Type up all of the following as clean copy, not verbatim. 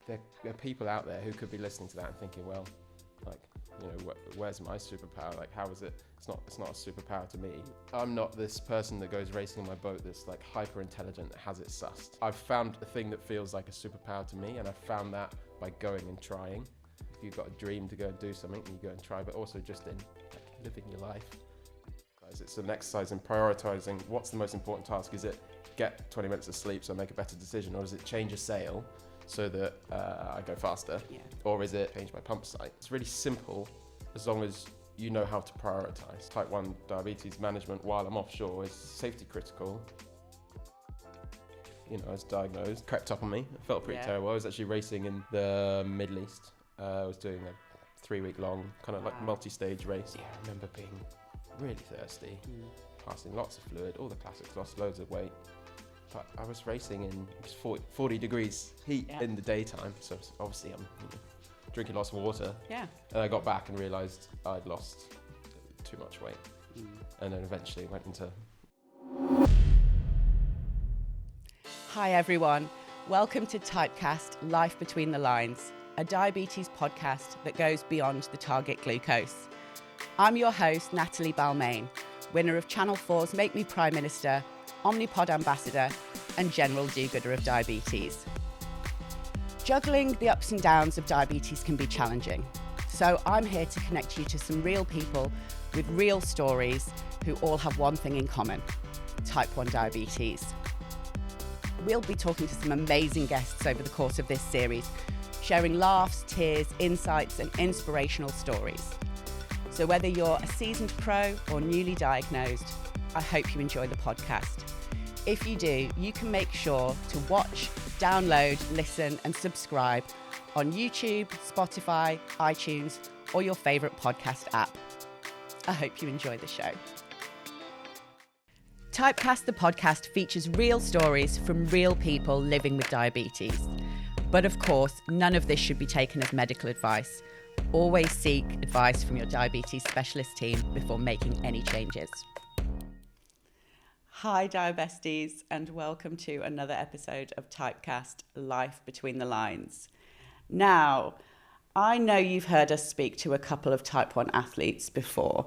there are people out there who could be listening to that and thinking, well, like, you know, where's my superpower? Like, how is it? It's not a superpower to me. I'm not this person that goes racing on my boat that's like hyper intelligent, that has it sussed. I've found a thing that feels like a superpower to me, and I've found that by going and trying. If you've got a dream to go and do something, you go and try, but also just in like, living your life. It's an exercise in prioritizing what's the most important task. Is it get 20 minutes of sleep so I make a better decision, or is it change a sail so that I go faster? Yeah. Or is it change my pump site? It's really simple as long as you know how to prioritize. Type 1 diabetes management while I'm offshore is safety critical. You know, I was diagnosed, crept up on me. It felt pretty terrible. I was actually racing in the Middle East. I was doing a 3-week-long kind of like multi-stage race. Yeah, I remember being really thirsty, passing lots of fluid, all the classics, lost loads of weight. But I was racing in 40 degrees heat in the daytime, so obviously I'm drinking lots of water. Yeah. And I got back and realised I'd lost too much weight. And then eventually went into... Hi everyone, welcome to TypeCast Life Between the Lines, a diabetes podcast that goes beyond the target glucose. I'm your host, Natalie Balmain, winner of Channel 4's Make Me Prime Minister, Omnipod Ambassador, and General Do-Gooder of Diabetes. Juggling the ups and downs of diabetes can be challenging, so I'm here to connect you to some real people with real stories who all have one thing in common: type 1 diabetes. We'll be talking to some amazing guests over the course of this series, sharing laughs, tears, insights, and inspirational stories. So whether you're a seasoned pro or newly diagnosed, I hope you enjoy the podcast. If you do, you can make sure to watch, download, listen, and subscribe on YouTube, Spotify, iTunes, or your favorite podcast app. I hope you enjoy the show. Typecast the podcast features real stories from real people living with diabetes. But of course, none of this should be taken as medical advice. Always seek advice from your diabetes specialist team before making any changes. Hi, Diabesties, and welcome to another episode of Typecast Life Between the Lines. Now, I know you've heard us speak to a couple of type 1 athletes before,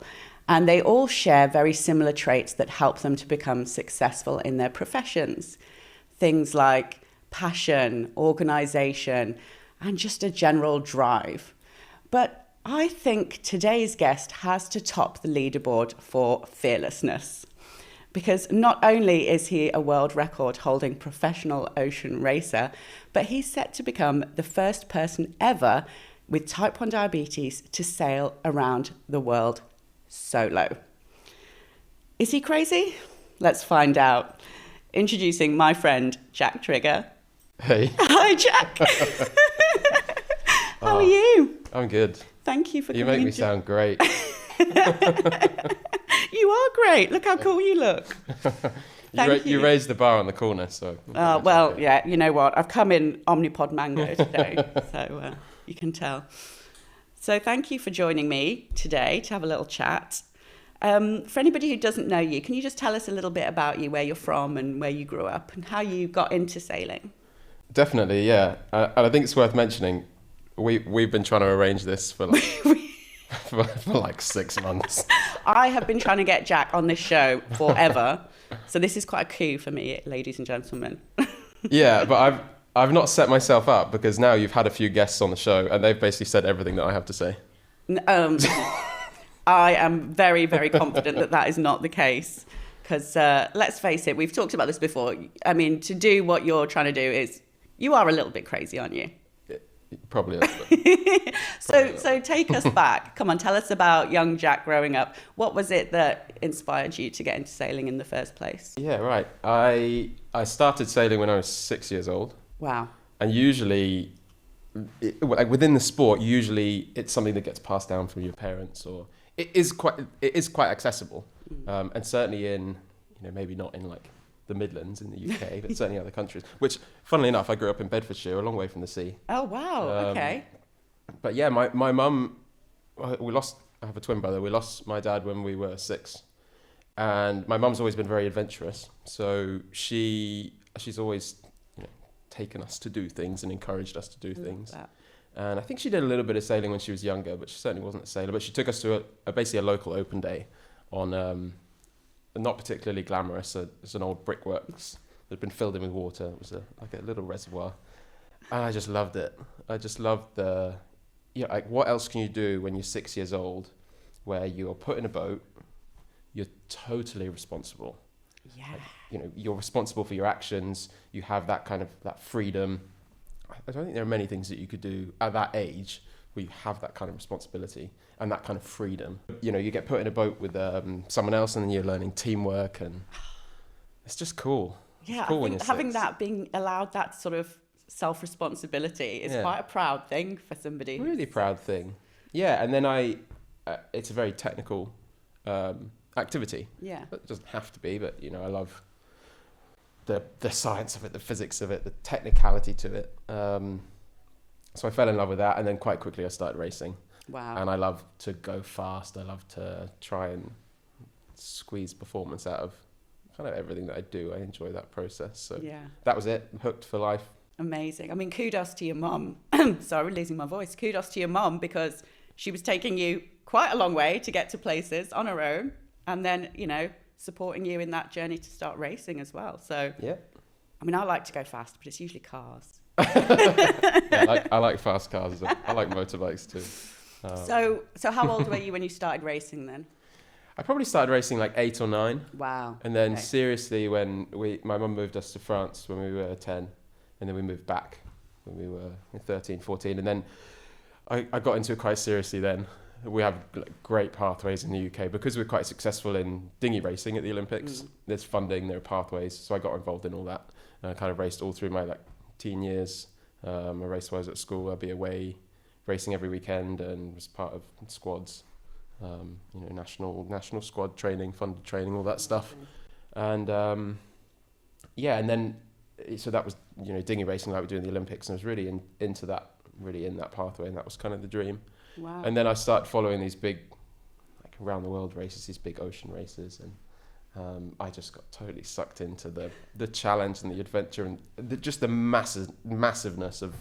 and they all share very similar traits that help them to become successful in their professions. Things like passion, organisation, and just a general drive. But I think today's guest has to top the leaderboard for fearlessness, because not only is he a world record holding professional ocean racer, but he's set to become the first person ever with type 1 diabetes to sail around the world solo. Is he crazy? Let's find out. Introducing my friend, Jack Trigger. Hey. Hi, Jack. How are you? I'm good. Thank you for coming. You make me sound great. You are great. Look how cool you look. Thank you. You raised the bar on the corner, so... Well, yeah, you know what? I've come in Omnipod Mango today, so you can tell. So thank you for joining me today to have a little chat. For anybody who doesn't know you, can you just tell us a little bit about you, where you're from and where you grew up and how you got into sailing? Definitely, yeah. And I think it's worth mentioning, we've been trying to arrange this for like, for like 6 months. I have been trying to get Jack on this show forever. So this is quite a coup for me, ladies and gentlemen. Yeah, but I've not set myself up, because now you've had a few guests on the show and they've basically said everything that I have to say. I am very, very confident that that is not the case. Because let's face it, we've talked about this before. I mean, to do what you're trying to do you are a little bit crazy, aren't you? Probably a little bit. So take us back. Come on, tell us about young Jack growing up. What was it that inspired you to get into sailing in the first place? Yeah, right. I started sailing when I was 6 years old. Wow. And usually, within the sport, usually it's something that gets passed down from your parents, or it is quite accessible. And certainly in, maybe not in like the Midlands in the UK, but certainly other countries, which, funnily enough, I grew up in Bedfordshire, a long way from the sea. Oh, wow. Okay. But yeah, my mum, I have a twin brother. We lost my dad when we were 6. And my mum's always been very adventurous. So she's always taken us to do things and encouraged us to do things. That. And I think she did a little bit of sailing when she was younger, but she certainly wasn't a sailor. But she took us to basically a local open day on not particularly glamorous. It's an old brickworks that had been filled in with water. It was like a little reservoir, and I just loved it. I just loved like what else can you do when you're 6 years old, where you're put in a boat, you're totally responsible. Yeah. Like, you're responsible for your actions. You have that kind of that freedom. I don't think there are many things that you could do at that age where you have that kind of responsibility and that kind of freedom. You get put in a boat with someone else, and then you're learning teamwork, and it's just cool. Yeah, it's cool I think having that, being allowed that sort of self-responsibility is quite a proud thing for somebody. Really proud thing. Yeah, and then it's a very technical activity. Yeah. It doesn't have to be, but I love the science of it, the physics of it, the technicality to it. So I fell in love with that, and then quite quickly I started racing. Wow. And I love to go fast. I love to try and squeeze performance out of kind of everything that I do. I enjoy that process. So that was it. Hooked for life. Amazing. I mean, kudos to your mum. Sorry, I'm losing my voice. Kudos to your mum, because she was taking you quite a long way to get to places on her own, and then, supporting you in that journey to start racing as well. So, yeah. I mean, I like to go fast, but it's usually cars. I like fast cars. I like motorbikes too. So how old were you when you started racing then? I probably started racing like 8 or 9. Wow. And then seriously, when my mum moved us to France when we were 10, and then we moved back when we were 13, 14. And then I got into it quite seriously then. We have great pathways in the UK because we're quite successful in dinghy racing at the Olympics. There's funding, there are pathways. So I got involved in all that. And I kind of raced all through my teen years. I raced while I was at school. I'd be away racing every weekend and was part of squads, national squad training, funded training, all that stuff. And and then so that was dinghy racing like we do in the Olympics, and I was really into that, really in that pathway, and that was kind of the dream. Wow. And then I started following these big around the world races, these big ocean races, and I just got totally sucked into the challenge and the adventure and just the massiveness of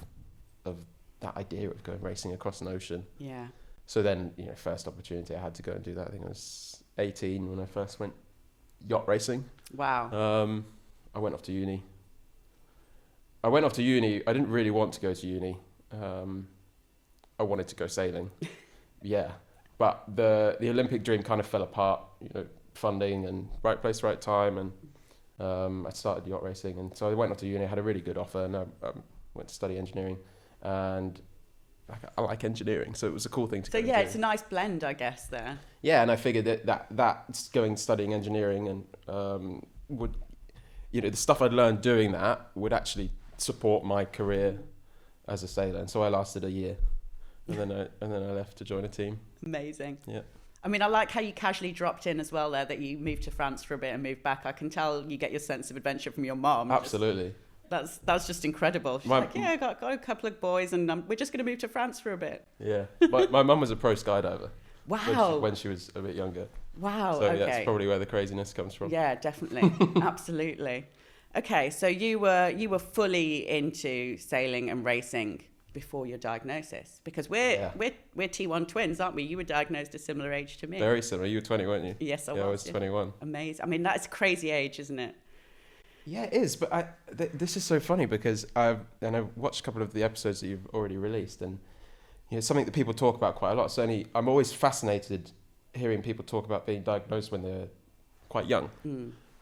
that idea of going racing across an ocean. Yeah. So then, first opportunity I had to go and do that. I think I was 18 when I first went yacht racing. Wow. I went off to uni. I didn't really want to go to uni. I wanted to go sailing. Yeah. But the Olympic dream kind of fell apart, funding and right place, right time. And I started yacht racing. And so I went off to uni. I had a really good offer, and I went to study engineering. And I like engineering, so it was a cool thing to go. So it's a nice blend, I guess, there. Yeah, and I figured that studying engineering and would, the stuff I'd learned doing that would actually support my career as a sailor. And so I lasted a year, and then I left to join a team. Amazing. Yeah. I mean, I like how you casually dropped in as well there, that you moved to France for a bit and moved back. I can tell you get your sense of adventure from your mom. Absolutely. That's just incredible. She's I got a couple of boys, and we're just going to move to France for a bit. Yeah. My mum was a pro skydiver. Wow. When she was a bit younger. Wow. So okay. that's probably where the craziness comes from. Yeah, definitely. Absolutely. Okay, so you were fully into sailing and racing before your diagnosis, because we're T1 twins, aren't we? You were diagnosed a similar age to me. Very similar. You were 20, weren't you? Yes, I was. I was 21. Amazing. I mean, that's a crazy age, isn't it? Yeah, it is. But this is so funny because I've watched a couple of the episodes that you've already released, and something that people talk about quite a lot. Certainly, I'm always fascinated hearing people talk about being diagnosed when they're quite young,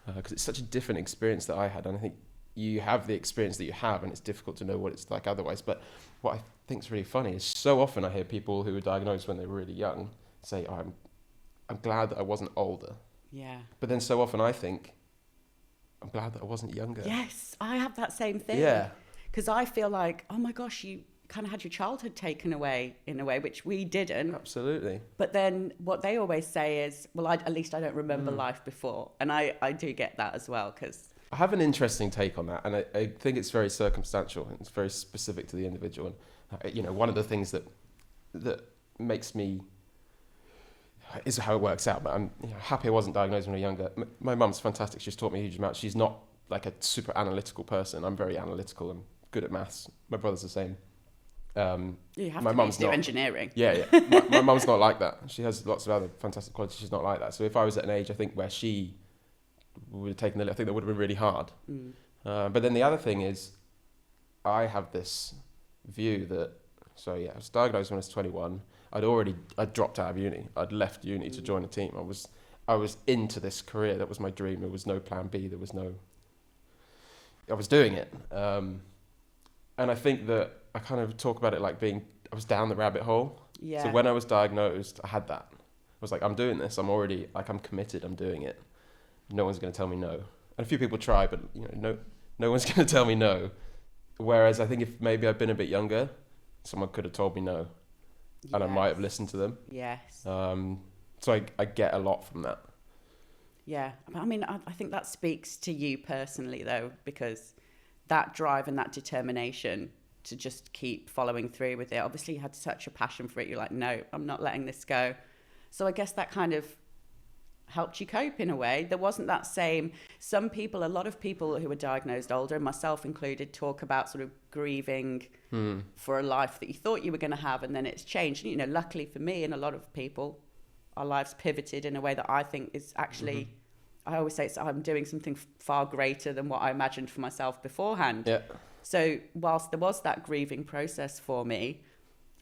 because it's such a different experience that I had, and I think you have the experience that you have, and it's difficult to know what it's like otherwise. But what I think is really funny is so often I hear people who were diagnosed when they were really young say, "Oh, I'm glad that I wasn't older." Yeah. But then so often I think, I'm glad that I wasn't younger. Yes, I have that same thing. Yeah. Because I feel like, oh my gosh, you kind of had your childhood taken away in a way, which we didn't. Absolutely. But then what they always say is, well, at least I don't remember life before. And I do get that as well, because... I have an interesting take on that, and I think it's very circumstantial, and it's very specific to the individual. And, one of the things that makes me... is how it works out, but I'm happy I wasn't diagnosed when I was younger. My mum's fantastic. She's taught me a huge amount. She's not like a super analytical person. I'm very analytical and good at maths. My brother's the same. You have My to mum's do not. engineering. Yeah. My mum's not like that. She has lots of other fantastic qualities. She's not like that. So if I was at an age, I think, where she would have taken I think that would have been really hard. But then the other thing is, I have this view that, I was diagnosed when I was 21. I'd dropped out of uni. I'd left uni to join a team. I was into this career. That was my dream. There was no plan B. I was doing it. And I think that I kind of talk about it like I was down the rabbit hole. Yeah. So when I was diagnosed, I had that. I was like, I'm doing this. I'm committed. I'm doing it. No one's going to tell me no. And a few people try, but no one's going to tell me no. Whereas I think if maybe I'd been a bit younger, someone could have told me no, and I might have listened to them. Yes. So I get a lot from that. Yeah. I mean, I think that speaks to you personally, though, because that drive and that determination to just keep following through with it. Obviously, you had such a passion for it. You're like, no, I'm not letting this go. So I guess that kind of helped you cope in a way. There wasn't that same... a lot of people who were diagnosed older, myself included, talk about sort of grieving for a life that you thought you were going to have, and then it's changed. Luckily for me and a lot of people, our lives pivoted in a way that I think is actually... I always say I'm doing something far greater than what I imagined for myself beforehand. Yeah. So whilst there was that grieving process for me,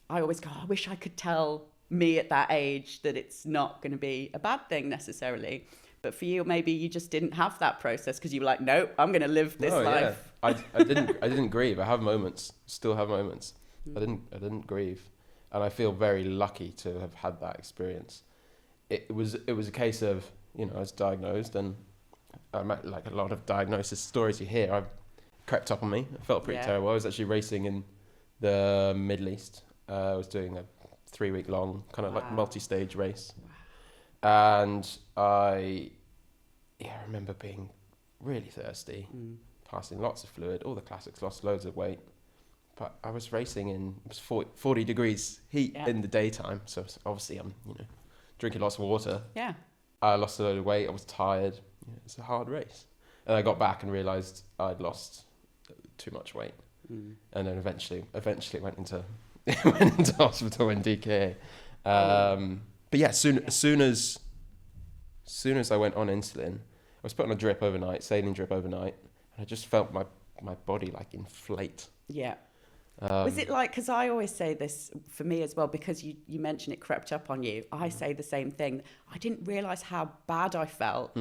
I always go, I wish I could tell me at that age that it's not going to be a bad thing necessarily. But for you, maybe you just didn't have that process because you were like, no, I'm going to live this life. Yeah. I didn't grieve. I have moments, still have moments. I didn't grieve. And I feel very lucky to have had that experience. It was a case of, I was diagnosed, and like a lot of diagnosis stories you hear, I crept up on me. I felt pretty terrible. I was actually racing in the Middle East. I was doing a 3-week long kind of like multi-stage race. And I remember being really thirsty, passing lots of fluid, all the classics, lost loads of weight. But I was racing it was 40 degrees heat in the daytime. So obviously I'm, drinking lots of water. Yeah. I lost a load of weight. I was tired. It's a hard race. And I got back and realised I'd lost too much weight. And then eventually went into hospital in DKA. But yeah, as soon as I went on insulin, I was put on a drip overnight, saline drip overnight, and I just felt my body like inflate. Yeah. Was it like, because I always say this for me as well, because you mentioned it crept up on you, I say the same thing. I didn't realise how bad I felt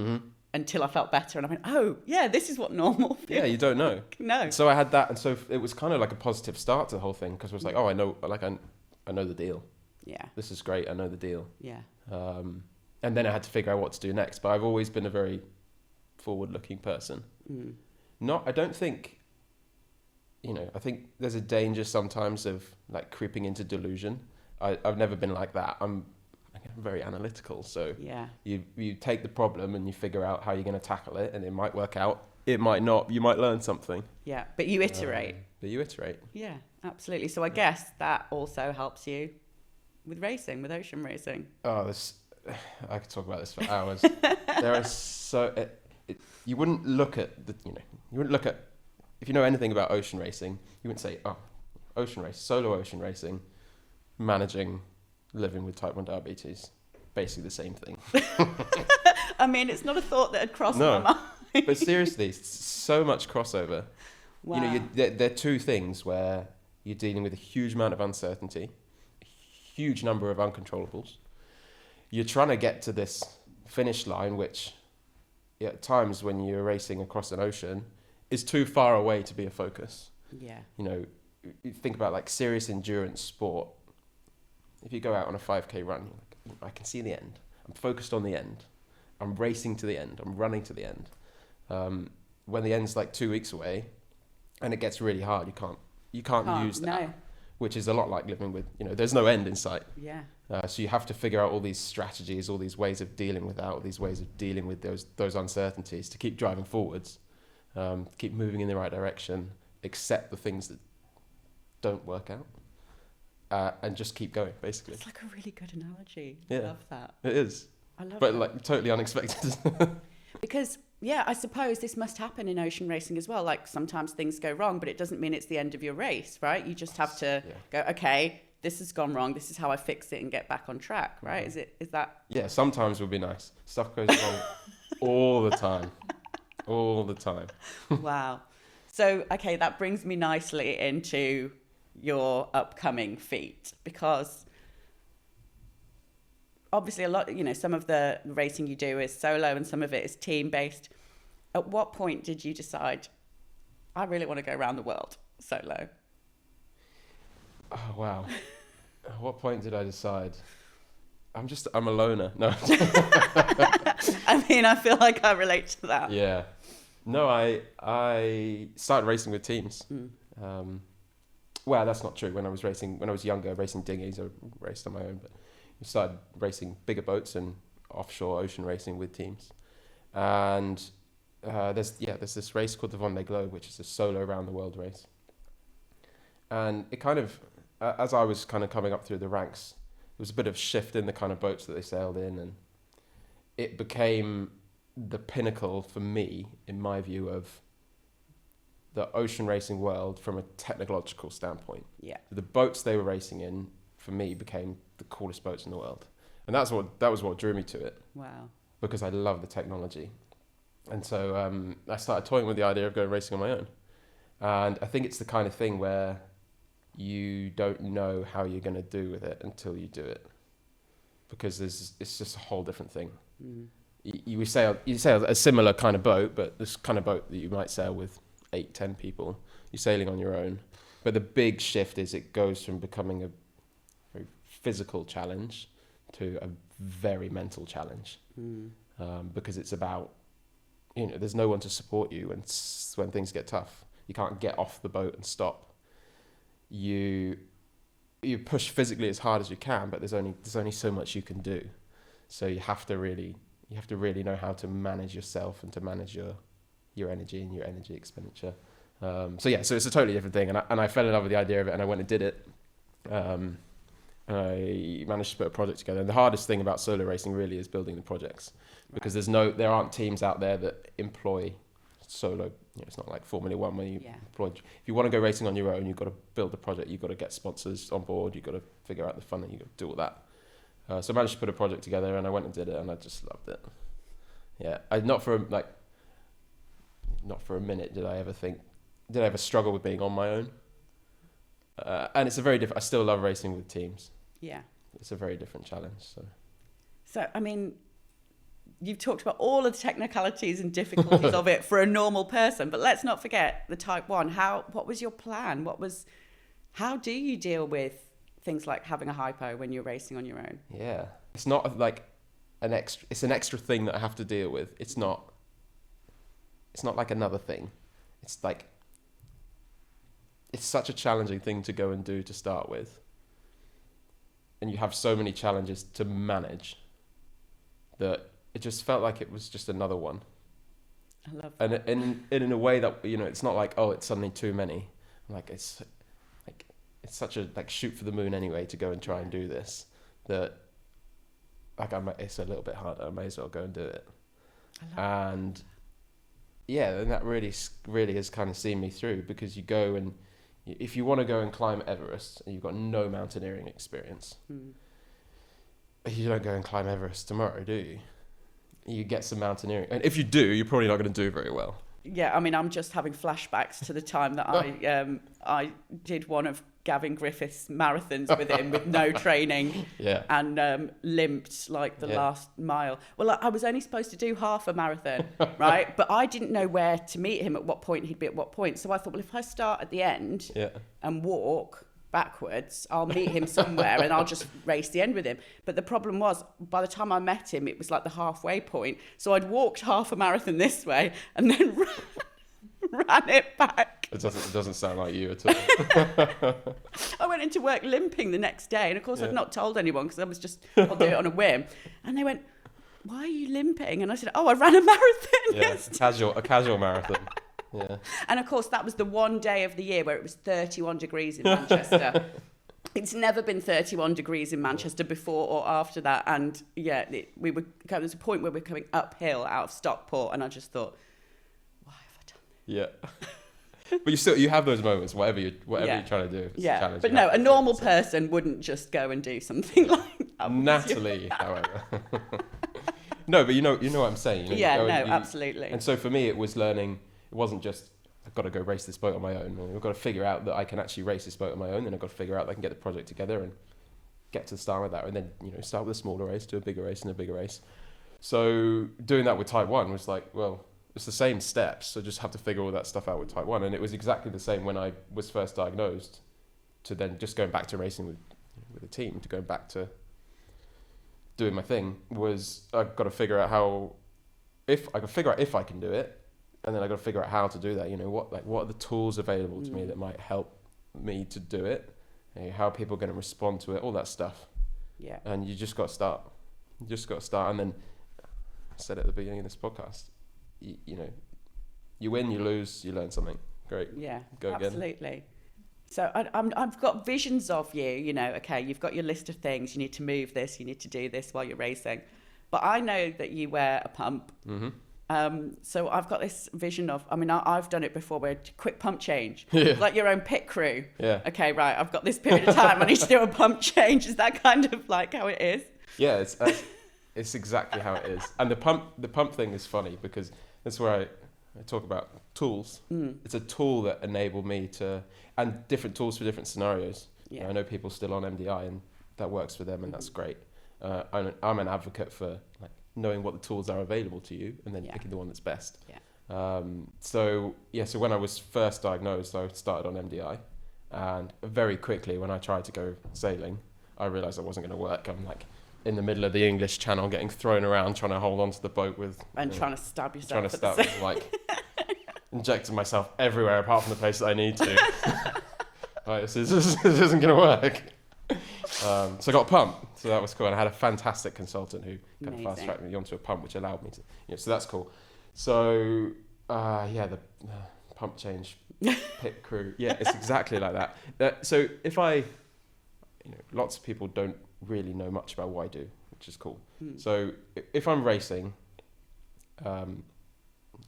until I felt better, and I went, oh, yeah, this is what normal feels. Yeah, you don't know. No. So I had that, and so it was kind of like a positive start to the whole thing, because I was like, oh, I know the deal. Yeah. This is great, I know the deal. Yeah. And then I had to figure out what to do next, but I've always been a very forward-looking person. I don't think... I think there's a danger sometimes of like creeping into delusion. I've never been like that. I'm very analytical. So you take the problem and you figure out how you're going to tackle it, and it might work out. It might not. You might learn something. Yeah, but you iterate. Yeah, absolutely. So I guess that also helps you with racing, with ocean racing. Oh, I could talk about this for hours. There are you wouldn't look at if you know anything about ocean racing, you wouldn't say, oh, solo ocean racing, managing, living with type 1 diabetes, basically the same thing. I mean, it's not a thought that had crossed my mind. But seriously, so much crossover. Wow. They're two things where you're dealing with a huge amount of uncertainty, a huge number of uncontrollables. You're trying to get to this finish line, which at times when you're racing across an ocean, is too far away to be a focus. Yeah. You think about like serious endurance sport. If you go out on a 5K run, you're like, I can see the end. I'm focused on the end. I'm racing to the end. I'm running to the end. When the end's like 2 weeks away, and it gets really hard, you can't use that. No. Which is a lot like living with, there's no end in sight. Yeah. So you have to figure out all these strategies, all these ways of dealing with that, all these ways of dealing with those uncertainties to keep driving forwards. Keep moving in the right direction, accept the things that don't work out, and just keep going, basically. It's like a really good analogy. Yeah. I love that. It is. I love it. But like totally unexpected. Because yeah, I suppose this must happen in ocean racing as well. Like sometimes things go wrong, but it doesn't mean it's the end of your race, right? You just have to go, okay, this has gone wrong. This is how I fix it and get back on track, right? Is that? Yeah, sometimes would be nice. Stuff goes wrong all the time. All the time. Wow. So, okay, that brings me nicely into your upcoming feat, because obviously a lot, some of the racing you do is solo and some of it is team based. At what point did you decide, I really want to go around the world solo? Oh, wow. At what point did I decide? I'm a loner. No. I mean, I feel like I relate to that. Yeah. No, I started racing with teams. Well, that's not true. When I was younger, racing dinghies, I raced on my own, but I started racing bigger boats and offshore ocean racing with teams. And there's this race called the Vendée Globe, which is a solo around the world race. And it kind of, as I was kind of coming up through the ranks, there was a bit of shift in the kind of boats that they sailed in, and it became the pinnacle for me, in my view, of the ocean racing world from a technological standpoint. Yeah. The boats they were racing in, for me, became the coolest boats in the world. And that was what drew me to it. Wow. Because I love the technology. And so I started toying with the idea of going racing on my own. And I think it's the kind of thing where you don't know how you're going to do with it until you do it. Because it's just a whole different thing. You sail a similar kind of boat, but this kind of boat that you might sail with 8-10 people, you're sailing on your own. But the big shift is it goes from becoming a very physical challenge to a very mental challenge, because it's about, there's no one to support you when things get tough. You can't get off the boat and stop. You push physically as hard as you can, but there's only so much you can do. So you have to really know how to manage yourself and to manage your energy and your energy expenditure. So it's a totally different thing, and I fell in love with the idea of it, and I went and did it. I managed to put a project together. And the hardest thing about solo racing really is building the projects, because there aren't teams out there that employ solo. It's not like Formula One where you employ. If you want to go racing on your own, you've got to build the project. You've got to get sponsors on board. You've got to figure out the funding. You've got to do all that. So I managed to put a project together, and I went and did it, and I just loved it. Yeah, not for a minute did I ever struggle with being on my own. And it's a very different. I still love racing with teams. Yeah, it's a very different challenge. So I mean, you've talked about all of the technicalities and difficulties of it for a normal person, but let's not forget the Type 1. What was your plan? How do you deal with things like having a hypo when you're racing on your own? Yeah, it's not like it's an extra thing that I have to deal with. It's not like another thing. It's like, it's such a challenging thing to go and do to start with. And you have so many challenges to manage that it just felt like it was just another one. I love that. And in a way that, it's not like, oh, it's suddenly too many. It's such a shoot for the moon anyway to go and try and do this, that it's a little bit harder. I may as well go and do it. And that really has kind of seen me through, because you go and if you want to go and climb Everest and you've got no mountaineering experience, you don't go and climb Everest tomorrow, do you? You get some mountaineering, and if you do, you're probably not going to do very well. Yeah, I mean, I'm just having flashbacks to the time that I did one of Gavin Griffiths' marathons with him with no training, and limped like the last mile. Well, I was only supposed to do half a marathon, right? But I didn't know where to meet him, at what point he'd be at what point. So I thought, well, if I start at the end and walk backwards, I'll meet him somewhere and I'll just race the end with him. But the problem was, by the time I met him, it was like the halfway point. So I'd walked half a marathon this way and then ran it back. It doesn't sound like you at all. I went into work limping the next day, and of course I'd not told anyone, because I was just, I'll do it on a whim. And they went, why are you limping? And I said, I ran a marathon. Yeah, a casual marathon. Yeah. And of course that was the one day of the year where it was 31 degrees in Manchester. It's never been 31 degrees in Manchester before or after that. And yeah, there was a point where we were coming uphill out of Stockport, and I just thought, why have I done this? Yeah. But you have those moments, whatever you're trying to do. It's a challenge. But no, a normal person wouldn't just go and do something like that. Natalie, however. No, but you know what I'm saying. Absolutely. And so for me, it was learning. It wasn't just, I've got to go race this boat on my own. I've got to figure out that I can actually race this boat on my own, and I've got to figure out that I can get the project together and get to the start of that, and then start with a smaller race, do a bigger race, and a bigger race. So doing that with Type 1 was like, well, it's the same steps, so just have to figure all that stuff out with Type 1. And it was exactly the same when I was first diagnosed, to then just going back to racing with a team, to going back to doing my thing, was I've got to figure out if I can do it, and then I've got to figure out how to do that. What are the tools available to me that might help me to do it? How are people going to respond to it? All that stuff. Yeah. And you just got to start. And then I said at the beginning of this podcast, you win, you lose, you learn something. Great. Yeah. Go again. Absolutely. So I've got visions of you, okay, you've got your list of things, you need to move this, you need to do this while you're racing. But I know that you wear a pump. Mm-hmm. So I've got this vision of, I've done it before, where quick pump change, like your own pit crew. Yeah. Okay, right, I've got this period of time, I need to do a pump change. Is that kind of like how it is? Yeah, it's exactly how it is. And the pump thing is funny, because that's where I talk about tools. It's a tool that enabled me to, and different tools for different scenarios. I know people still on MDI, and that works for them, and that's great. I'm an advocate for knowing what the tools are available to you, and then picking the one that's best. So when I was first diagnosed, I started on MDI, and very quickly when I tried to go sailing, I realised I wasn't going to work. I'm in the middle of the English Channel, getting thrown around, trying to hold onto the boat with... And trying to stab yourself. Injecting myself everywhere apart from the place that I need to. This isn't going to work. So I got a pump, so that was cool. And I had a fantastic consultant who kind of fast-tracked me onto a pump, which allowed me to... so that's cool. So, the pump change, pit crew. Yeah, it's exactly like that. So if lots of people don't really know much about what I do, which is cool. So if I'm racing,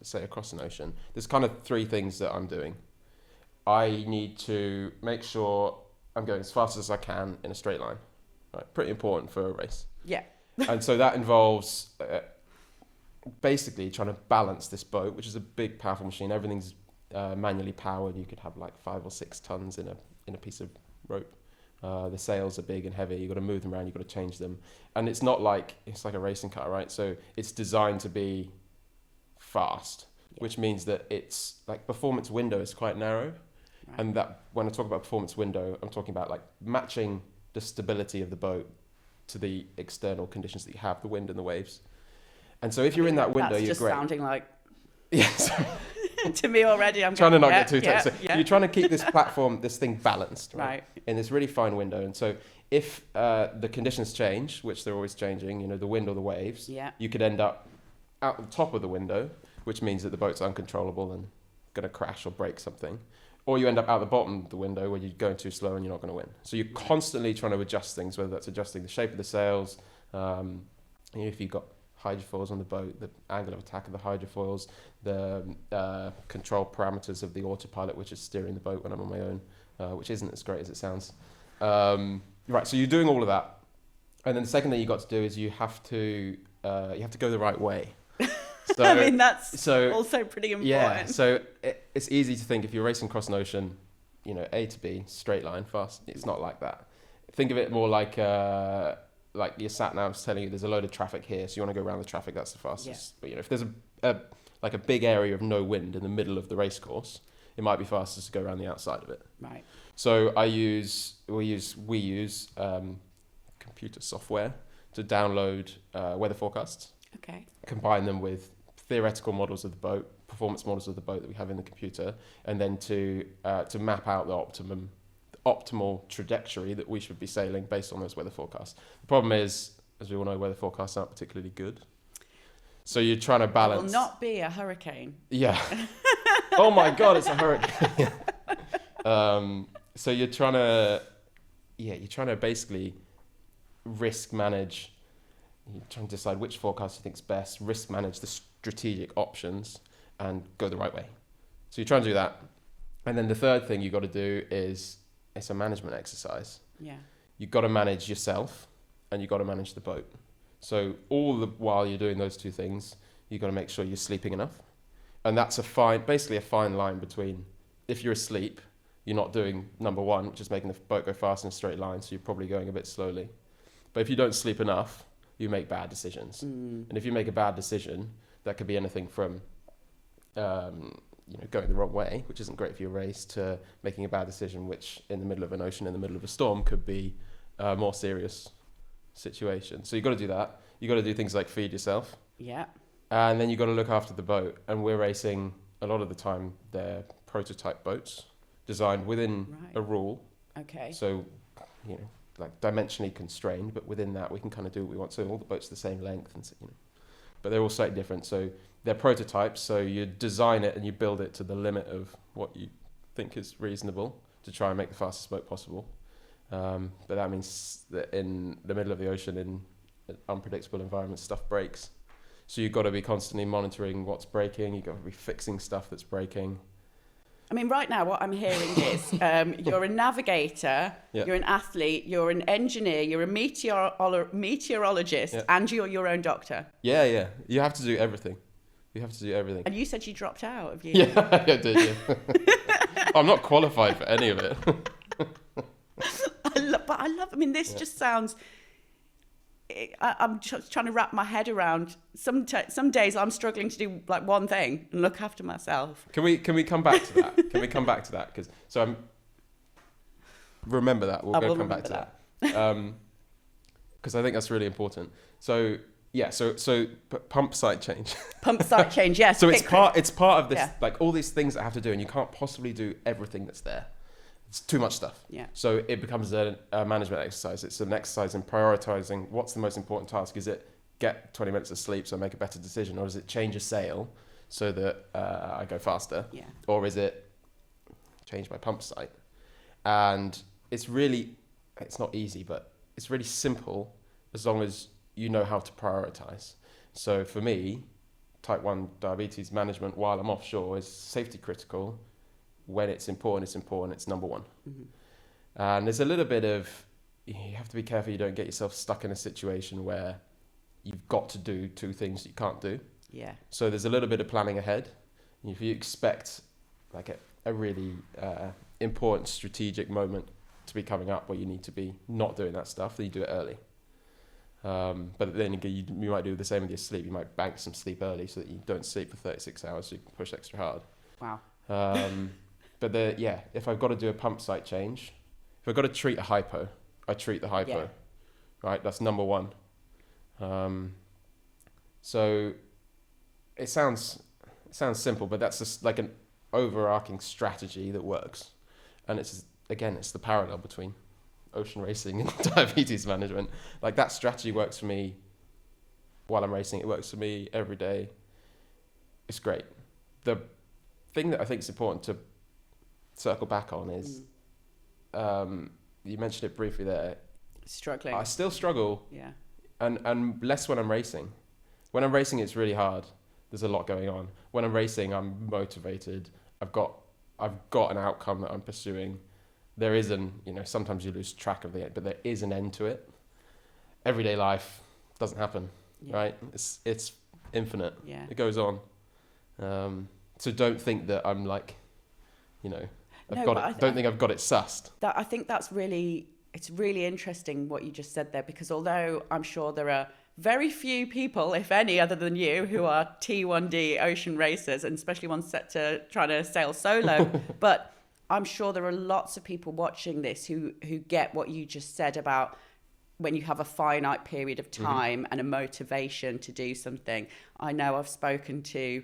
say across an ocean, there's kind of three things that I'm doing. I need to make sure I'm going as fast as I can in a straight line. Right, pretty important for a race. Yeah. And so that involves basically trying to balance this boat, which is a big, powerful machine. Everything's manually powered. You could have 5 or 6 tons in a piece of rope. The sails are big and heavy. You've got to move them around. You've got to change them. And it's not it's like a racing car, right? So it's designed to be fast, which means that it's performance window is quite narrow. Right. And that when I talk about performance window, I'm talking about matching the stability of the boat to the external conditions that you have, the wind and the waves. And so if you're in that window, you're great. That's just sounding like... Yes. To me already, I'm trying to not get too tight. So you're trying to keep this platform, this thing balanced, right? In this really fine window. And so if the conditions change, which they're always changing, the wind or the waves, you could end up out the top of the window, which means that the boat's uncontrollable and going to crash or break something. Or you end up out the bottom of the window where you're going too slow and you're not going to win. So you're constantly trying to adjust things, whether that's adjusting the shape of the sails, if you've got hydrofoils on the boat, the angle of attack of the hydrofoils, the control parameters of the autopilot, which is steering the boat when I'm on my own, which isn't as great as it sounds. Right, so you're doing all of that. And then the second thing you've got to do is you have to go the right way. So, that's also pretty important. Yeah, so it's easy to think if you're racing across an ocean, A to B, straight line, fast. It's not like that. Think of it more like your sat nav's telling you there's a load of traffic here, so you want to go around the traffic, that's the fastest. Yeah. But if there's a big area of no wind in the middle of the race course, it might be fastest to go around the outside of it. Right. So we use computer software to download weather forecasts. Okay. Combine them with theoretical models of the boat, performance models of the boat that we have in the computer, and then to map out the optimal trajectory that we should be sailing based on those weather forecasts. The problem is, as we all know, weather forecasts aren't particularly good. So you're trying to balance... It will not be a hurricane. Yeah. Oh my God, it's a hurricane. So you're trying to you're trying to basically risk manage. You're trying to decide which forecast you think is best, risk manage the strategic options, and go the right way. So you try and do that. And then the third thing you got to do is it's a management exercise. Yeah. You've got to manage yourself and you've got to manage the boat. So all the while you're doing those two things, you've got to make sure you're sleeping enough. And that's basically a fine line between, if you're asleep, you're not doing number one, which is making the boat go fast in a straight line, so you're probably going a bit slowly. But if you don't sleep enough, you make bad decisions. And if you make a bad decision, that could be anything from going the wrong way, which isn't great for your race, to making a bad decision, which in the middle of an ocean, in the middle of a storm, could be a more serious situation. So you've got to do that. You've got to do things like feed yourself. Yeah. And then you've got to look after the boat. And we're racing, a lot of the time, they're prototype boats designed within a rule. Okay. So, like dimensionally constrained, but within that we can kind of do what we want. So all the boats are the same length, and but they're all slightly different. So they're prototypes. So you design it and you build it to the limit of what you think is reasonable to try and make the fastest boat possible. But that means that in the middle of the ocean, in unpredictable environments, stuff breaks. So you've got to be constantly monitoring what's breaking. You've got to be fixing stuff that's breaking. I mean, right now, what I'm hearing is you're a navigator, you're an athlete, you're an engineer, you're a meteorologist, and you're your own doctor. Yeah. You have to do everything. And you said you dropped out of you. Yeah, I did, yeah. I'm not qualified for any of it. I mean, this just sounds... I'm just trying to wrap my head around. Some days I'm struggling to do like one thing and look after myself. Can we come back to that? Because remember that. We'll come back to that. Because I think that's really important. So pump site change. Pump site change. Yes. So it's part of this, like all these things that I have to do, and you can't possibly do everything that's there. It's too much stuff. Yeah. So it becomes a management exercise. It's an exercise in prioritizing what's the most important task. Is it get 20 minutes of sleep so I make a better decision? Or is it change a sail so that I go faster? Yeah. Or is it change my pump site? And it's not easy, but it's really simple as long as you know how to prioritize. So for me, type 1 diabetes management while I'm offshore is safety critical. When it's important, it's number one. Mm-hmm. And there's a little bit of, you have to be careful you don't get yourself stuck in a situation where you've got to do two things you can't do. Yeah. So there's a little bit of planning ahead. If you expect like a really important strategic moment to be coming up where you need to be not doing that stuff, then you do it early. But then again, you might do the same with your sleep. You might bank some sleep early so that you don't sleep for 36 hours so you can push extra hard. Wow. But if I've got to do a pump site change, if I've got to treat a hypo, I treat the hypo. Yeah. Right, that's number one. So it sounds simple, but that's just like an overarching strategy that works. And it's the parallel between ocean racing and diabetes management. Like that strategy works for me while I'm racing. It works for me every day. It's great. The thing that I think is important to circle back on is, you mentioned it briefly there. Struggling. I still struggle. Yeah. And less when I'm racing. When I'm racing, it's really hard. There's a lot going on. When I'm racing, I'm motivated. I've got an outcome that I'm pursuing. There is sometimes you lose track of the end, but there is an end to it. Everyday life doesn't happen, right? It's infinite. Yeah. It goes on. So don't think that I'm like, don't think I've got it sussed. I think it's really interesting what you just said there, because although I'm sure there are very few people, if any, other than you, who are T1D ocean racers, and especially ones set to try to sail solo, but I'm sure there are lots of people watching this who get what you just said about when you have a finite period of time and a motivation to do something. I know I've spoken to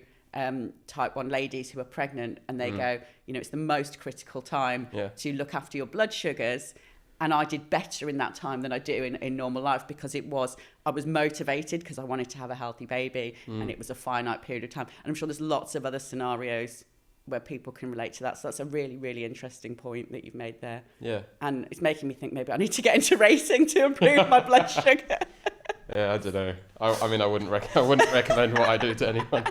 type 1 ladies who are pregnant, and they go, it's the most critical time to look after your blood sugars. And I did better in that time than I do in normal life, because I was motivated because I wanted to have a healthy baby, and it was a finite period of time. And I'm sure there's lots of other scenarios where people can relate to that. So that's a really, really interesting point that you've made there. Yeah. And it's making me think maybe I need to get into racing to improve my blood sugar. Yeah, I don't know. I mean, I wouldn't recommend what I do to anyone.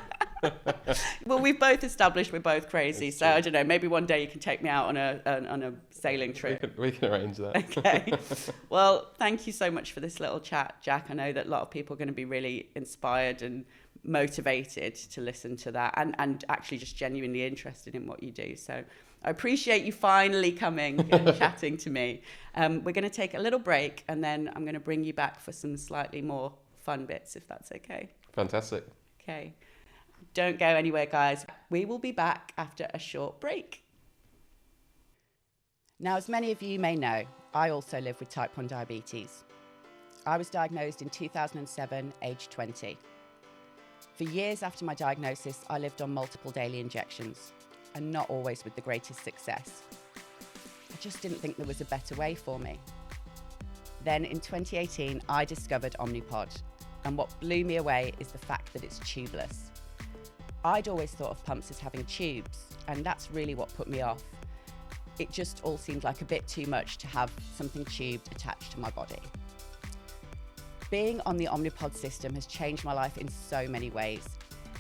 Well, we've both established we're both crazy, It's so true. I don't know. Maybe one day you can take me out on a sailing trip. We can arrange that. Okay. Well, thank you so much for this little chat, Jack. I know that a lot of people are going to be really inspired and motivated to listen to that, and actually just genuinely interested in what you do. So I appreciate you finally coming and chatting to me. We're going to take a little break, and then I'm going to bring you back for some slightly more fun bits, if that's okay. Fantastic. Okay. Don't go anywhere, guys. We will be back after a short break. Now, as many of you may know, I also live with type 1 diabetes. I was diagnosed in 2007, aged 20. For years after my diagnosis, I lived on multiple daily injections, and not always with the greatest success. I just didn't think there was a better way for me. Then in 2018, I discovered Omnipod, and what blew me away is the fact that it's tubeless. I'd always thought of pumps as having tubes, and that's really what put me off. It just all seemed like a bit too much to have something tubed attached to my body. Being on the Omnipod system has changed my life in so many ways.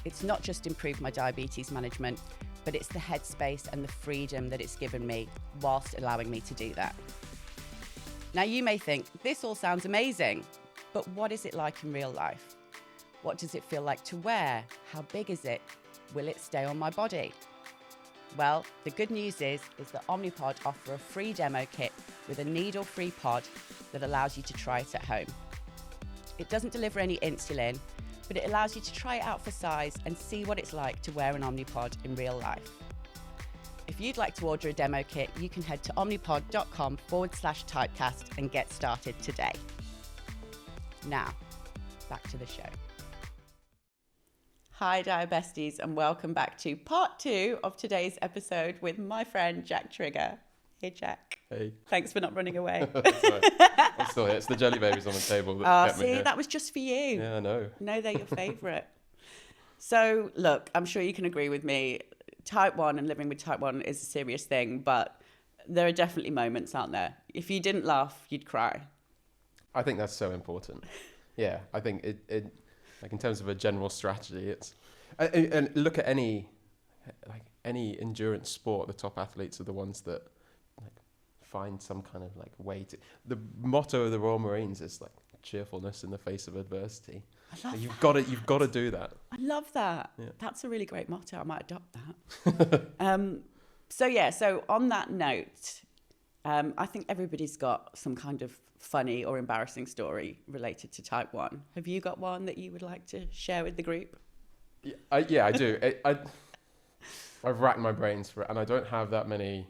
It's not just improved my diabetes management, but it's the headspace and the freedom that it's given me whilst allowing me to do that. Now you may think, this all sounds amazing, but what is it like in real life? What does it feel like to wear? How big is it? Will it stay on my body? Well, the good news is that Omnipod offer a free demo kit with a needle-free pod that allows you to try it at home. It doesn't deliver any insulin, but it allows you to try it out for size and see what it's like to wear an Omnipod in real life. If you'd like to order a demo kit, you can head to omnipod.com/typecast and get started today. Now, back to the show. Hi, Diabesties, and welcome back to part 2 of today's episode with my friend Jack Trigger. Hey, Jack. Hey. Thanks for not running away. That's right. I'm still here. It's the jelly babies on the table that kept me here. That was just for you. Yeah, I know. No, they're your favourite. So, look, I'm sure you can agree with me. Type 1 and living with type 1 is a serious thing, but there are definitely moments, aren't there? If you didn't laugh, you'd cry. I think that's so important. Yeah, I think it like in terms of a general strategy, it's and look at any endurance sport. The top athletes are the ones that like find some kind of like way to. The motto of the Royal Marines is like cheerfulness in the face of adversity. I love You've got to do that. I love that. Yeah. That's a really great motto. I might adopt that. So on that note, I think everybody's got some kind of funny or embarrassing story related to type 1. Have you got one that you would like to share with the group? Yeah, I do. I've racked my brains for it, and I don't have that many.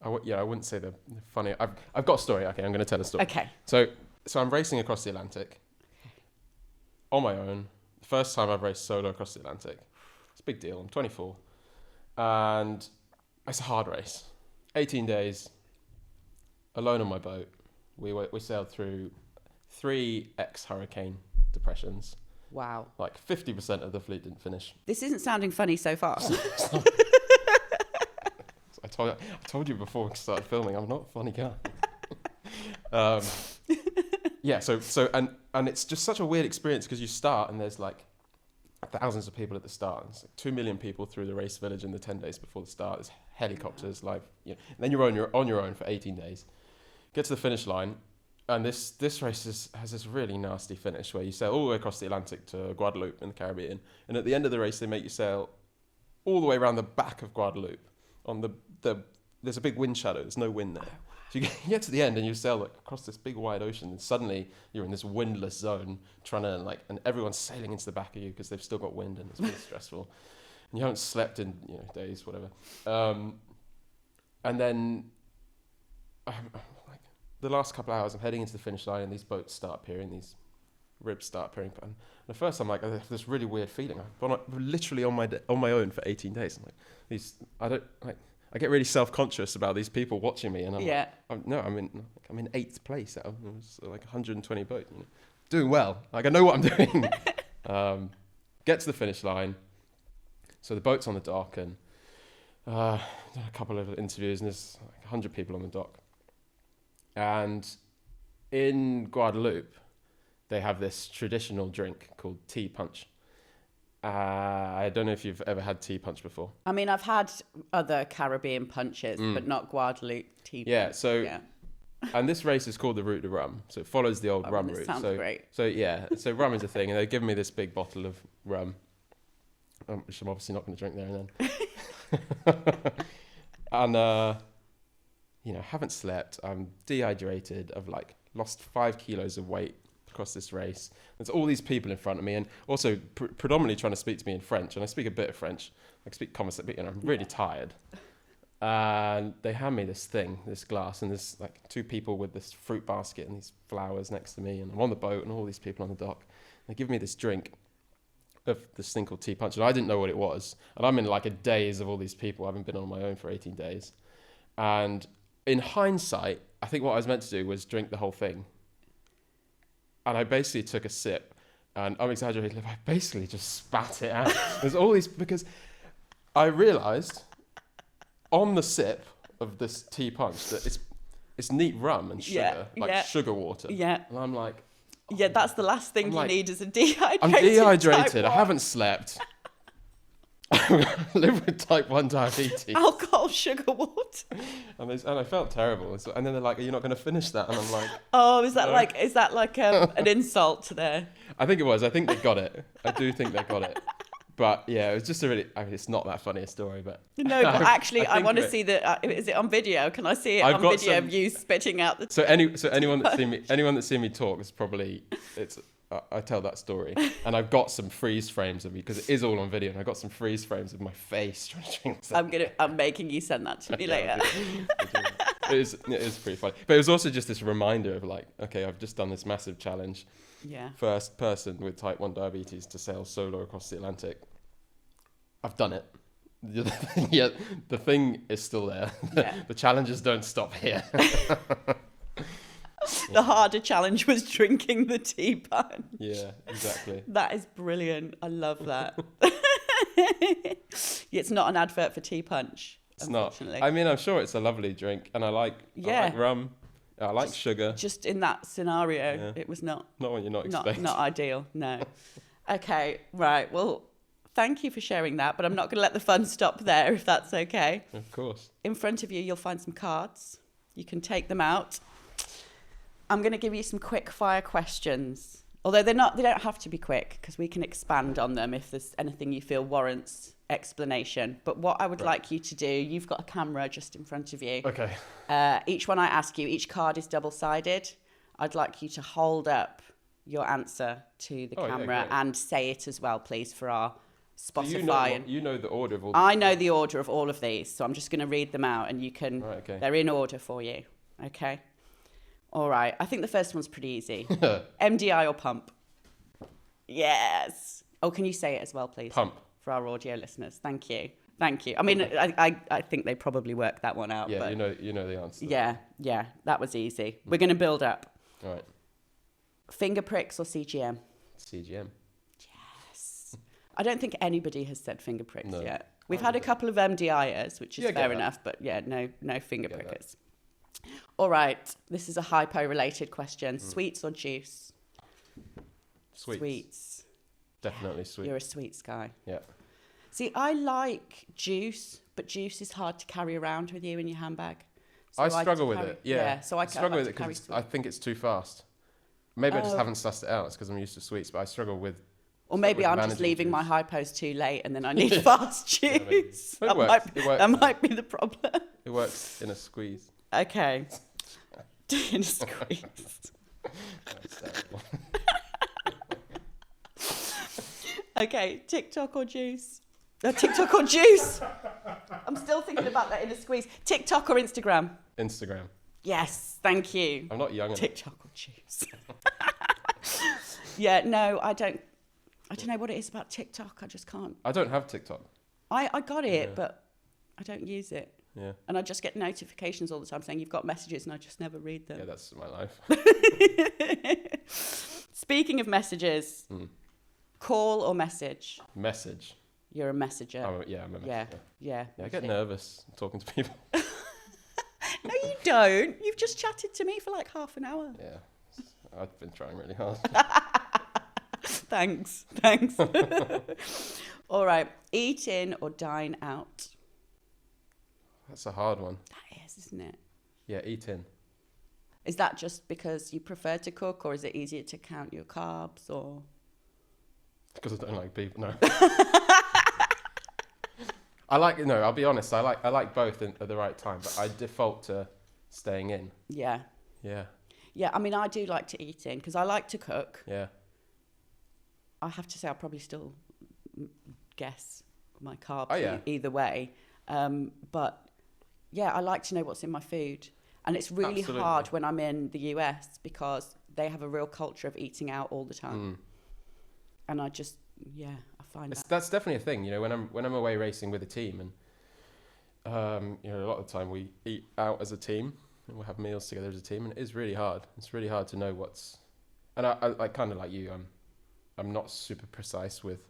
I wouldn't say they're funny. I've got a story. Okay, I'm going to tell a story. Okay. So I'm racing across the Atlantic on my own. The first time I've raced solo across the Atlantic. It's a big deal. I'm 24, and it's a hard race. 18 days, alone on my boat. We sailed through 3 ex-hurricane depressions. Wow. Like 50% of the fleet didn't finish. This isn't sounding funny so far. I told you before we started filming, I'm not a funny guy. Yeah, so and it's just such a weird experience because you start and there's like thousands of people at the start. It's like 2 million people through the race village in the 10 days before the start. There's helicopters, live. And then you're on your own for 18 days. Get to the finish line, and this race has this really nasty finish where you sail all the way across the Atlantic to Guadeloupe in the Caribbean, and at the end of the race they make you sail all the way around the back of Guadeloupe. There's a big wind shadow. There's no wind there. So you get to the end and you sail like across this big wide ocean, and suddenly you're in this windless zone trying to and everyone's sailing into the back of you because they've still got wind, and it's really stressful. And you haven't slept in days, whatever. And then the last couple of hours, I'm heading into the finish line, and these boats start appearing, these ribs start appearing. And the first time, I have this really weird feeling. I'm literally on my own for 18 days. I'm I get really self-conscious about these people watching me, and I'm in 8th place out of 120 boats. Doing well. I know what I'm doing. Get to the finish line. So the boat's on the dock, and done a couple of interviews, and there's like 100 people on the dock. And in Guadeloupe, they have this traditional drink called tea punch. I don't know if you've ever had tea punch before. I mean, I've had other Caribbean punches, but not Guadeloupe tea punch. And this race is called the Route de Rum, so it follows the old rum route. Sounds great. So rum is a thing, and they've given me this big bottle of rum, which I'm obviously not going to drink there and then. And haven't slept. I'm dehydrated. I've like lost 5 kilos of weight across this race. There's all these people in front of me, and also predominantly trying to speak to me in French, and I speak a bit of French. I speak conversation, and I'm really tired. And they hand me this glass, and there's like 2 people with this fruit basket and these flowers next to me, and I'm on the boat, and all these people on the dock. They give me this drink of this thing called tea punch, and I didn't know what it was. And I'm in like a daze of all these people. I haven't been on my own for 18 days. And in hindsight, I think what I was meant to do was drink the whole thing. And I basically took a sip, and I'm exaggerating, I basically just spat it out. There's all these, because I realised on the sip of this tea punch that it's neat rum and sugar, sugar water. Yeah. And I'm like... Yeah, that's the last thing you need is a dehydrated I'm dehydrated. I haven't slept. I live with type 1 diabetes. Alcohol, sugar, water. And I felt terrible. And then they're like, "Are you not going to finish that?" And I'm like, "Oh, is that like an insult to there?" I think it was. I think they got it. I do think they got it. But yeah, it was just it's not that funny a story, but... No, but actually, I want to see is it on video? Can I see it on video of you spitting out the... So anyone that's seen me talk is probably... I tell that story. And I've got some freeze frames of me, because it is all on video, and I've got some freeze frames of my face trying to drink something. I'm making you send that to me later. It is pretty funny. But it was also just this reminder of like, okay, I've just done this massive challenge. Yeah. First person with type 1 diabetes to sail solo across the Atlantic. I've done it. Yeah, the thing is still there. Yeah. The challenges don't stop here. The harder challenge was drinking the tea punch. Yeah, exactly. That is brilliant. I love that. It's not an advert for tea punch. It's not. I mean, I'm sure it's a lovely drink, and I like rum. I like sugar. Just in that scenario, it was not what you're not expecting. Not ideal, no. Okay, right. Well, thank you for sharing that, but I'm not going to let the fun stop there, if that's okay. Of course. In front of you, you'll find some cards. You can take them out. I'm going to give you some quick fire questions. Although they don't have to be quick, because we can expand on them if there's anything you feel warrants explanation. But what I would like you to do, you've got a camera just in front of you. Okay. Each one I ask you, each card is double-sided. I'd like you to hold up your answer to the camera and say it as well, please, for our Spotify. So you know the order of all. I know the order of all of these, so I'm just going to read them out, and you can. Right, okay. They're in order for you. Okay. All right. I think the first one's pretty easy. MDI or pump? Yes. Oh, can you say it as well, please? Pump. For our audio listeners. Thank you. Thank you. I mean, I think they probably worked that one out. Yeah, but you know the answer. Yeah. That was easy. We're going to build up. All right. Finger pricks or CGM? CGM. Yes. I don't think anybody has said finger pricks yet. We've had a couple of MDIers, which is fair enough, but no finger prickers. All right. This is a hypo-related question. Sweets or juice? Sweets. Definitely sweet. You're a sweets guy. Yeah. See, I like juice, but juice is hard to carry around with you in your handbag. So I struggle with it. Yeah. So I struggle with it because I think it's too fast. Maybe I just haven't sussed it out. It's because I'm used to sweets, but I struggle with... Or maybe I'm just leaving my hypos too late and then I need fast juice. It works. That might be the problem. It works in a squeeze. Okay. In a squeeze. That's terrible. Okay, TikTok or juice? TikTok or juice? I'm still thinking about that in a squeeze. TikTok or Instagram? Instagram. Yes, thank you. I'm not young enough. TikTok or juice? Yeah, no, I don't know what it is about TikTok. I just can't. I don't have TikTok. I got it, but I don't use it. Yeah. And I just get notifications all the time saying you've got messages and I just never read them. Yeah, that's my life. Speaking of messages, call or message? Message. You're a messenger. I'm a messenger. Yeah. I get nervous talking to people. No, you don't. You've just chatted to me for like half an hour. Yeah, I've been trying really hard. Thanks. All right. Eat in or dine out? That's a hard one. That is, isn't it? Yeah, eat in. Is that just because you prefer to cook, or is it easier to count your carbs, or? Because I don't like people. No. I'll be honest. I like both at the right time, but I default to staying in. Yeah. Yeah. Yeah. I mean, I do like to eat in because I like to cook. Yeah. I have to say, I'll probably still guess my carbs either way. But yeah, I like to know what's in my food. And it's really hard when I'm in the US because they have a real culture of eating out all the time. And I just, I find that's definitely a thing. When I'm away racing with a team, and a lot of the time we eat out as a team and we'll have meals together as a team, and it is really hard. It's really hard to know what's. And I kind of like you. I'm not super precise with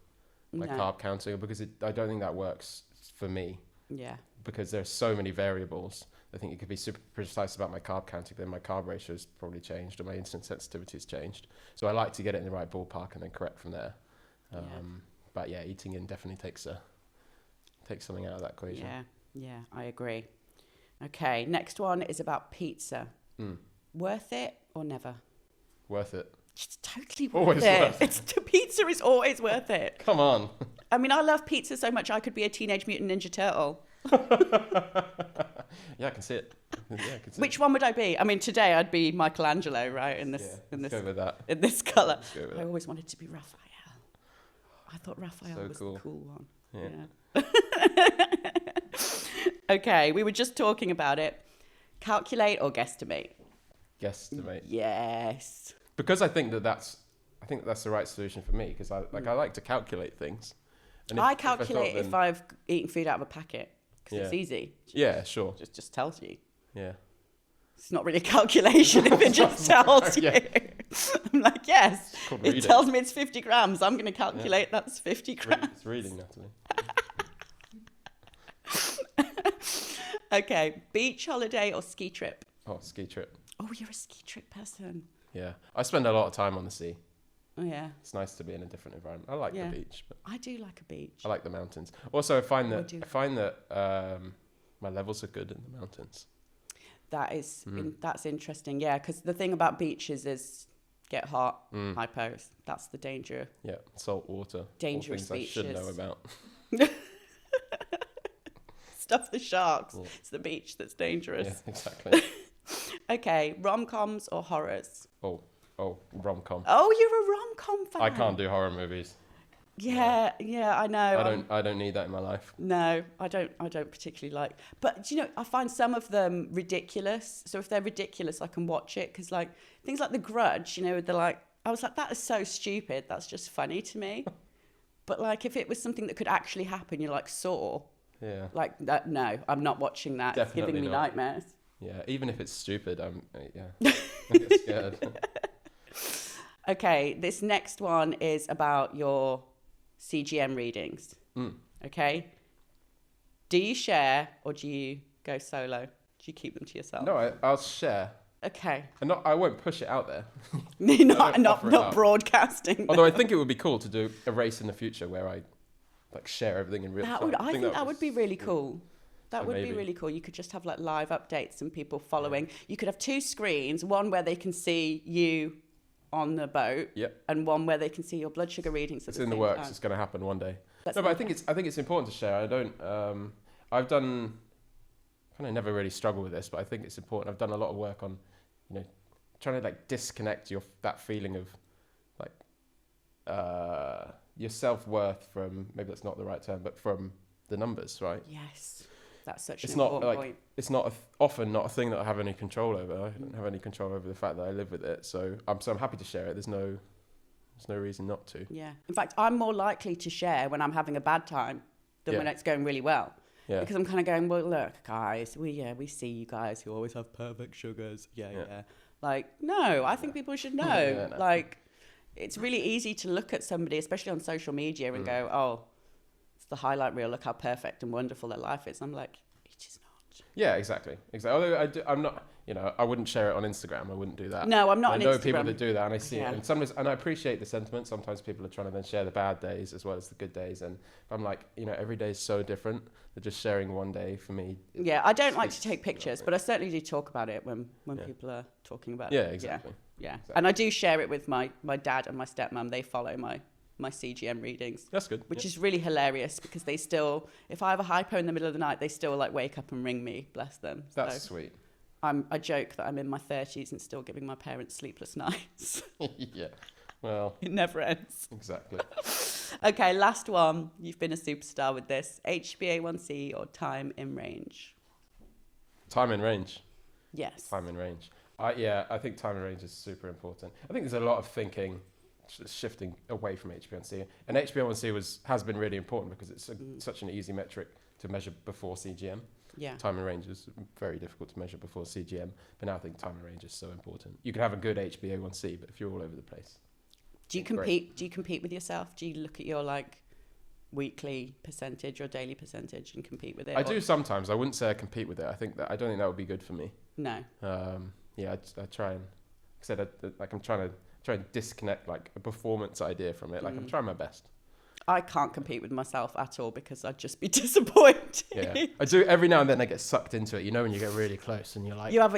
my carb counting because I don't think that works for me. Yeah. Because there's so many variables. I think it could be super precise about my carb counting, then my carb ratio has probably changed or my insulin sensitivity has changed. So I like to get it in the right ballpark and then correct from there. But yeah, eating in definitely takes something out of that equation. Yeah, I agree. Okay, next one is about pizza. Worth it or never? Worth it. It's totally Always worth it. Pizza is always worth it. Come on. I mean, I love pizza so much I could be a Teenage Mutant Ninja Turtle. Yeah, I can see it. Which one would I be? I mean, today I'd be Michelangelo, right? In this go with that. In this colour. I always wanted to be Raphael. I thought Raphael was the cool one. Yeah. Okay, we were just talking about it. Calculate or guesstimate? Guesstimate. Yes. Because I think that's the right solution for me, because I like to calculate things. And I calculate if I've eaten food out of a packet because it's easy. Yeah, sure. Just tells you. Yeah. It's not really a calculation if it just tells you. I'm like, yes, it tells me it's 50 grams. I'm going to calculate that's 50 grams. It's reading, Natalie. Okay, beach holiday or ski trip? Oh, ski trip. Oh, you're a ski trip person. Yeah. I spend a lot of time on the sea. Oh, yeah. It's nice to be in a different environment. I like the beach. But I do like a beach. I like the mountains. Also, I find that my levels are good in the mountains. That's interesting. Yeah, because the thing about beaches is get hot, hypos. That's the danger. Yeah, salt water. Dangerous all things beaches. I should know about. Stuff the sharks. Yeah. It's the beach that's dangerous. Yeah, exactly. Okay, rom-coms or horrors? Oh, rom-com. Oh, you're a rom-com fan. I can't do horror movies. Yeah, I know. I don't need that in my life. No, I don't particularly like. But I find some of them ridiculous. So if they're ridiculous, I can watch it because like things like The Grudge, they're like, I was like, that is so stupid. That's just funny to me. But like if it was something that could actually happen, you're like Saw. Yeah. Like that. No, I'm not watching that. Definitely it's giving me nightmares. Yeah, even if it's stupid, I get scared. Okay, this next one is about your CGM readings. Okay. Do you share or do you go solo? Do you keep them to yourself? No, I'll share. Okay. And I won't push it out there. not broadcasting. Although I think it would be cool to do a race in the future where I like share everything in real time. I think that would be really cool. That would be really cool. You could just have like live updates and people following. You could have two screens, one where they can see you on the boat, and one where they can see your blood sugar readings. It's in the works. It's going to happen one day. But I think it's important to share. I've done kind of never really struggled with this, but I think it's important. I've done a lot of work on, trying to like disconnect that feeling of like your self-worth from, maybe that's not the right term, but from the numbers, right? Yes. That's such an important point. It's often not a thing that I have any control over. I don't have any control over the fact that I live with it. So I'm happy to share it. There's no reason not to. Yeah. In fact, I'm more likely to share when I'm having a bad time than when it's going really well. Yeah. Because I'm kind of going, well, look, guys, we see you guys who always have perfect sugars. Yeah. Like, no, I think people should know. No. Like, it's really easy to look at somebody, especially on social media, and go, oh, the highlight reel, look how perfect and wonderful their life is. I'm like, it is not. Yeah, exactly. Although I'm not, I wouldn't share it on Instagram. I wouldn't do that. No, I'm not I on know Instagram. people that do that, and I see Yeah. it. And sometimes, and I appreciate the sentiment. Sometimes people are trying to then share the bad days as well as the good days. And I'm like, every day is so different. That just sharing one day for me. Yeah, I don't like to take pictures, but I certainly do talk about it when people are talking about it. Yeah, exactly. Yeah. Exactly. And I do share it with my dad and my stepmom. They follow my CGM readings. That's good. Which is really hilarious because they still, if I have a hypo in the middle of the night, they still like wake up and ring me, bless them. That's sweet. I joke that I'm in my 30s and still giving my parents sleepless nights. Yeah. Well, It never ends. exactly. Okay, last one. You've been a superstar with this. HbA1c or time in range? Time in range. Yes. Time in range. I think time in range is super important. I think there's a lot of thinking shifting away from HbA1c, and HbA1c has been really important because it's such an easy metric to measure before CGM. Yeah. Time in range is very difficult to measure before CGM, but now I think time in range is so important. You can have a good HbA1c, but if you're all over the place. Do you compete? Do you compete with yourself? Do you look at your weekly percentage or daily percentage and compete with it? I do sometimes. I wouldn't say I compete with it. I don't think that would be good for me. No. I try and, I'm trying to disconnect a performance idea from it. I'm trying my best. I can't compete with myself at all because I'd just be disappointed. Yeah, I do every now and then. I get sucked into it. When you get really close and you're like, you get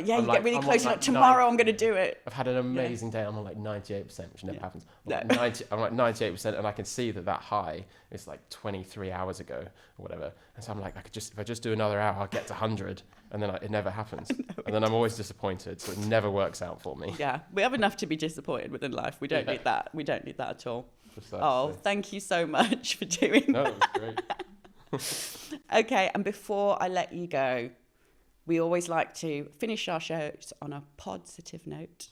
really close. You're like, tomorrow I'm going to do it. I've had an amazing day. I'm on 98%, which never happens. I'm No. I'm 98%, and I can see that high is 23 hours ago or whatever. And so I'm like, if I just do another hour, I'll get to 100, and then it never happens. And then I'm always disappointed. So it never works out for me. Yeah, we have enough to be disappointed with in life. We don't need that. We don't need that at all. Precisely. Oh, thank you so much for doing No, that. it was great. Okay, and before I let you go, we always like to finish our shows on a positive note.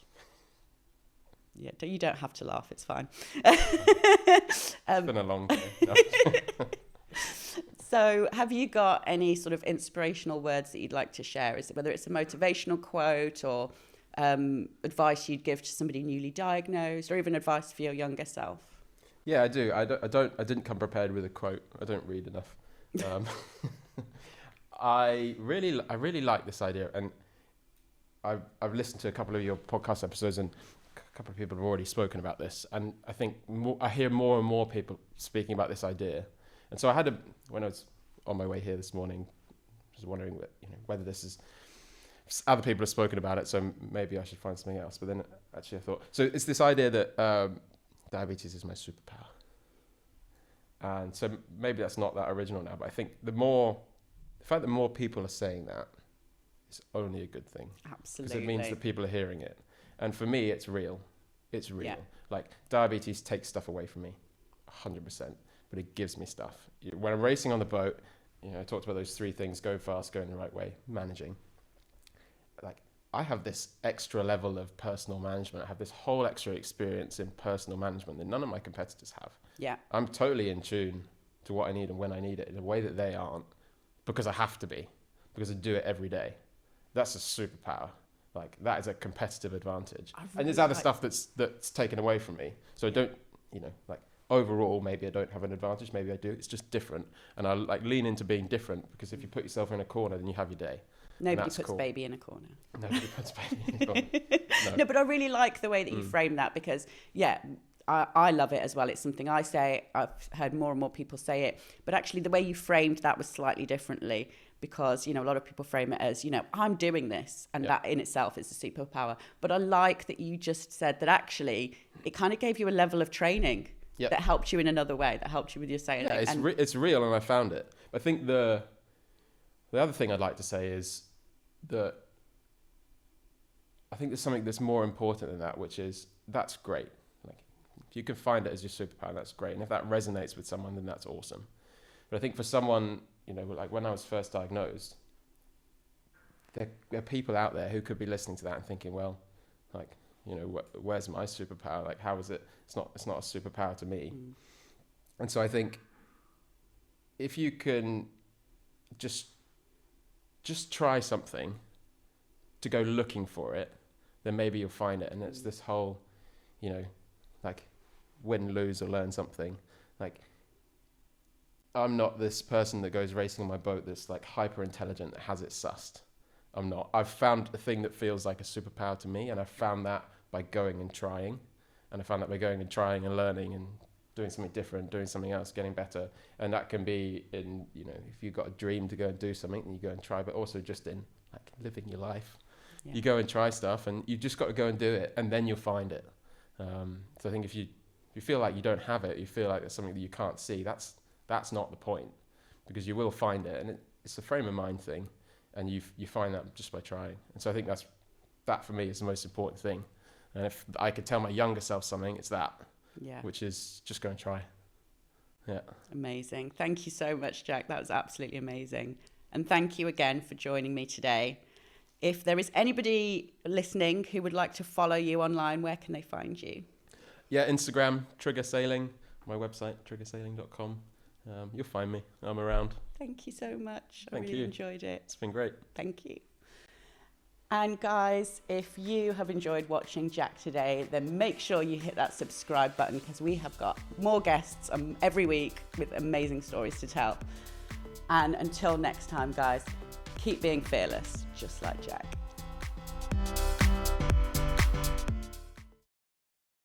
Yeah, you don't have to laugh, it's fine. It's been a long day. No. So have you got any sort of inspirational words that you'd like to share? Whether it's a motivational quote or advice you'd give to somebody newly diagnosed, or even advice for your younger self? Yeah, I do. I didn't come prepared with a quote. I don't read enough. I really like this idea, and I've listened to a couple of your podcast episodes, and a couple of people have already spoken about this, and I think I hear more and more people speaking about this idea. And so when I was on my way here this morning, I was wondering whether this is other people have spoken about it, so maybe I should find something else. But then actually I thought, so it's this idea that diabetes is my superpower. And so maybe that's not that original now, but I think the fact that more people are saying that is only a good thing. Absolutely. Because it means that people are hearing it. And for me, it's real. It's real. Yeah. Diabetes takes stuff away from me, 100%, but it gives me stuff. When I'm racing on the boat, I talked about those three things: go fast, go in the right way, managing. I have this extra level of personal management. I have this whole extra experience in personal management that none of my competitors have. Yeah. I'm totally in tune to what I need and when I need it in a way that they aren't, because I have to be, because I do it every day. That's a superpower. That is a competitive advantage. And there's other stuff that's taken away from me. So I don't, overall, maybe I don't have an advantage. Maybe I do. It's just different. And I lean into being different, because if you put yourself in a corner, then you have your day. Nobody puts baby in a corner. Nobody puts baby in a corner. No, but I really like the way that you frame that, because, I love it as well. It's something I say. I've heard more and more people say it. But actually, the way you framed that was slightly differently, because, a lot of people frame it as, I'm doing this, and that in itself is a superpower. But I like that you just said that actually it kind of gave you a level of training that helped you in another way, that helped you with your sailing. Yeah, it's real, and I found it. I think the other thing I'd like to say is that I think there's something that's more important than that, which is that's great. If you can find it as your superpower, that's great. And if that resonates with someone, then that's awesome. But I think for someone, when I was first diagnosed, there are people out there who could be listening to that and thinking, well, where's my superpower? How is it? It's not a superpower to me. And so I think if you can just try something to go looking for it, then maybe you'll find it. And it's this whole, win, lose, or learn something. I'm not this person that goes racing on my boat that's like hyper intelligent, that has it sussed. I'm not. I've found a thing that feels like a superpower to me, and I've found that by going and trying. And I found that by going and trying and learning and doing something different, doing something else, getting better. And that can be in, if you've got a dream to go and do something, then you go and try, but also just in like living your life. Yeah. You go and try stuff, and you just got to go and do it, and then you'll find it. So I think if you feel like you don't have it, you feel like there's something that you can't see, that's not the point, because you will find it, and it's a frame of mind thing, and you find that just by trying. And so I think that for me is the most important thing. And if I could tell my younger self something, it's that, which is just go and try. Yeah. Amazing. Thank you so much, Jack. That was absolutely amazing. And thank you again for joining me today. If there is anybody listening who would like to follow you online, where can they find you? Yeah, Instagram, Trigger Sailing, my website, triggersailing.com. You'll find me. I'm around. Thank you so much. Thank I really you. enjoyed it. It's been great. Thank you. And guys, if you have enjoyed watching Jack today, then make sure you hit that subscribe button, because we have got more guests every week with amazing stories to tell. And until next time, guys, keep being fearless, just like Jack.